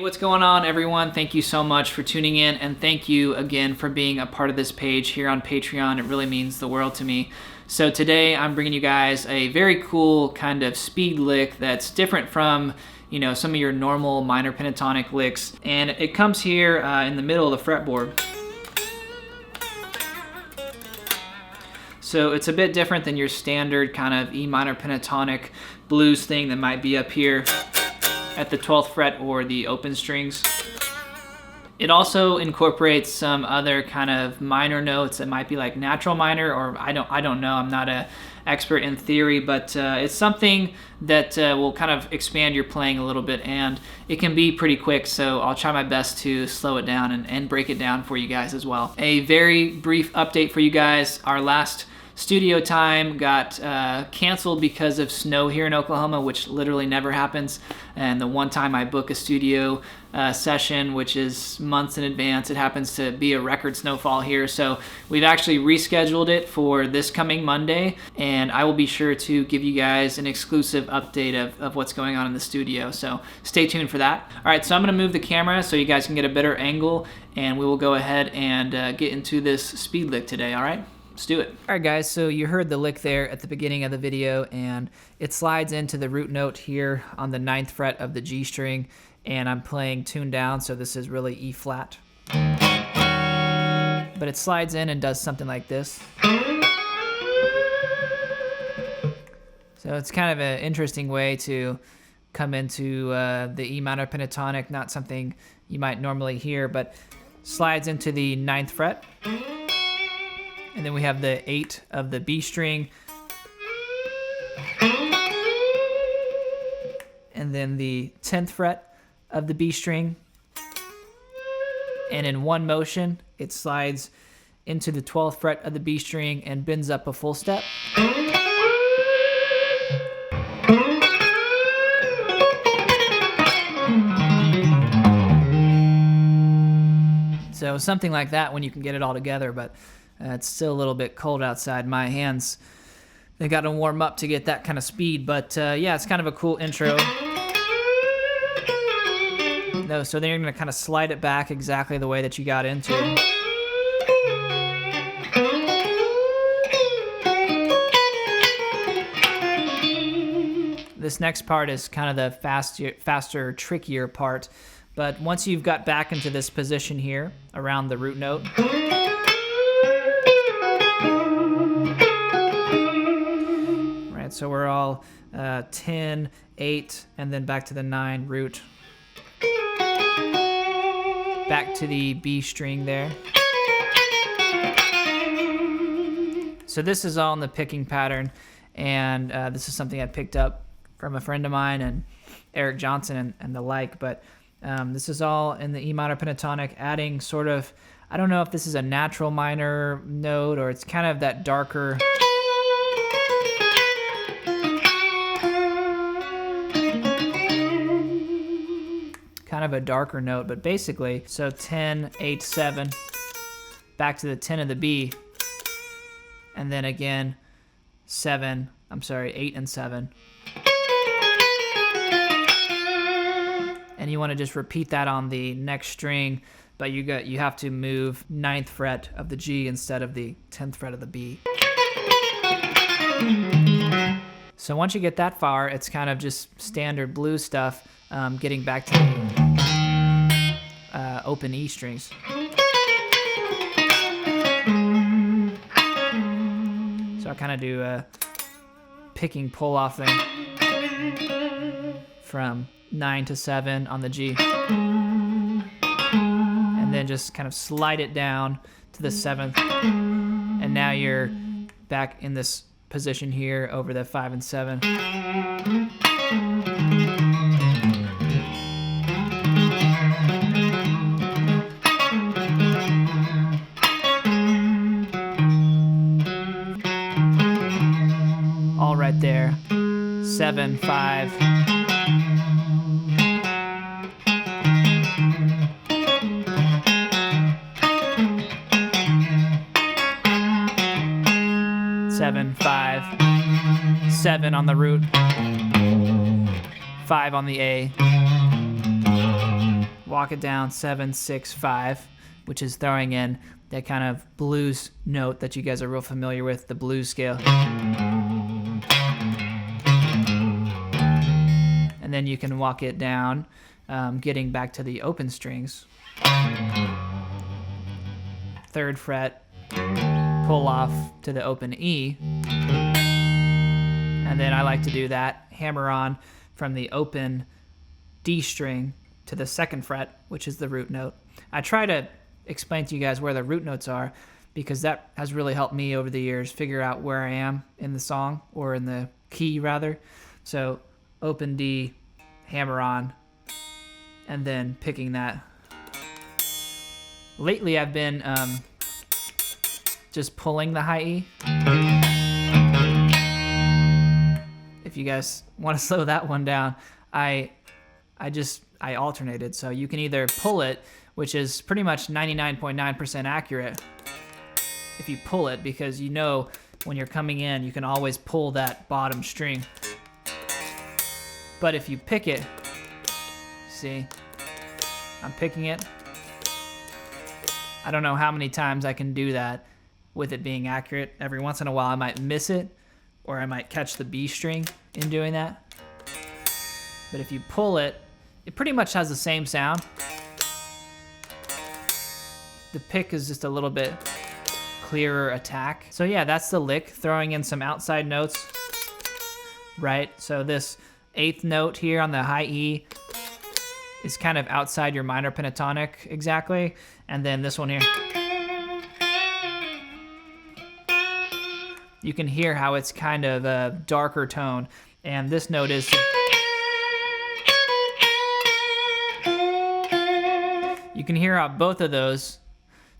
what's going on, everyone? Thank you so much for tuning in, and thank you again for being a part of this page here on Patreon. It really means the world to me. So today I'm bringing you guys a very cool kind of speed lick that's different from, you know, some of your normal minor pentatonic licks, and it comes here in the middle of the fretboard. So it's a bit different than your standard kind of E minor pentatonic blues thing that might be up here at the 12th fret or the open strings. It also incorporates some other kind of minor notes that might be like natural minor, or I don't know. I'm not an expert in theory, but it's something that will kind of expand your playing a little bit, and it can be pretty quick, so I'll try my best to slow it down and break it down for you guys as well. A very brief update for you guys. Our last studio time got canceled because of snow here in Oklahoma, which literally never happens. And the one time I book a studio session, which is months in advance, it happens to be a record snowfall here. So we've actually rescheduled it for this coming Monday, and I will be sure to give you guys an exclusive update of what's going on in the studio. So stay tuned for that. All right, so I'm gonna move the camera so you guys can get a better angle, and we will go ahead and get into this speed lick today, all right? Let's do it. All right, guys, so you heard the lick there at the beginning of the video, and it slides into the root note here on the 9th fret of the G string, and I'm playing tuned down, so this is really E flat. But it slides in and does something like this. So it's kind of an interesting way to come into the E minor pentatonic, not something you might normally hear, but slides into the 9th fret. And then we have the 8 of the B string. And then the 10th fret of the B string. And in one motion, it slides into the 12th fret of the B string and bends up a full step. So something like that when you can get it all together, but it's still a little bit cold outside. My hands, they got to warm up to get that kind of speed, but yeah, it's kind of a cool intro. No, so then you're going to kind of slide it back exactly the way that you got into. This next part is kind of the faster, trickier part, but once you've got back into this position here around the root note, so we're all 10, 8, and then back to the 9 root. Back to the B string there. So this is all in the picking pattern, and this is something I picked up from a friend of mine and Eric Johnson and the like, but this is all in the E minor pentatonic, adding sort of, I don't know if this is a natural minor note or it's kind of that darker, kind of a darker note, but basically, so 10, 8, 7, back to the 10 of the B, and then again, 8 and 7. And you want to just repeat that on the next string, but you have to move 9th fret of the G instead of the 10th fret of the B. So once you get that far, it's kind of just standard blues stuff, getting back to the open E strings. So I kind of do a picking pull-off thing from 9 to 7 on the G. And then just kind of slide it down to the 7th. And now you're back in this position here over the 5 and 7. All right there. 7, 5. Seven, 5, 7 on the root, 5 on the A, walk it down 7, 6, 5, which is throwing in that kind of blues note that you guys are real familiar with, the blues scale. And then you can walk it down, getting back to the open strings. 3rd fret, pull off to the open E. And then I like to do that, hammer on from the open D string to the 2nd fret, which is the root note. I try to explain to you guys where the root notes are because that has really helped me over the years figure out where I am in the song, or in the key rather. So open D, hammer on, and then picking that. Lately I've been just pulling the high E. If you guys want to slow that one down, I alternated. So you can either pull it, which is pretty much 99.9% accurate if you pull it, because you know when you're coming in, you can always pull that bottom string. But if you pick it, see, I'm picking it. I don't know how many times I can do that with it being accurate. Every once in a while I might miss it, or I might catch the B string in doing that. But if you pull it, it pretty much has the same sound. The pick is just a little bit clearer attack. So yeah, that's the lick, throwing in some outside notes, right? So this 8th note here on the high E is kind of outside your minor pentatonic exactly. And then this one here, you can hear how it's kind of a darker tone. And this note is, you can hear how both of those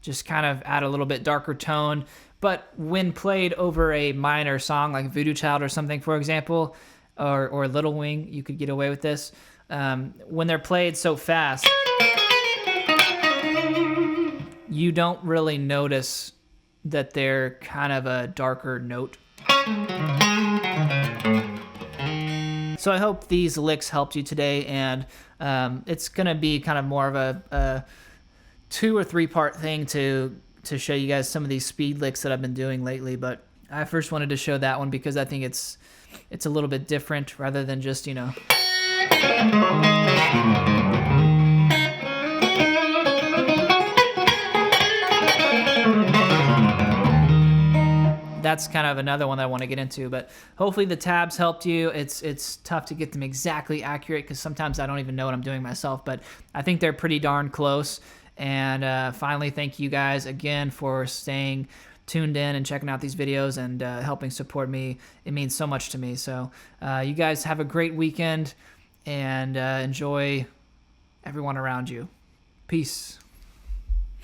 just kind of add a little bit darker tone. But when played over a minor song like Voodoo Child or something, for example, or Little Wing, you could get away with this. When they're played so fast, you don't really notice that they're kind of a darker note. So I hope these licks helped you today, and it's gonna be kind of more of a 2 or 3 part thing to show you guys some of these speed licks that I've been doing lately. But I first wanted to show that one because I think it's a little bit different rather than just, you know. That's kind of another one that I want to get into, but hopefully the tabs helped you. It's tough to get them exactly accurate because sometimes I don't even know what I'm doing myself, but I think they're pretty darn close. And finally, thank you guys again for staying tuned in and checking out these videos and helping support me. It means so much to me. So you guys have a great weekend and enjoy everyone around you. Peace.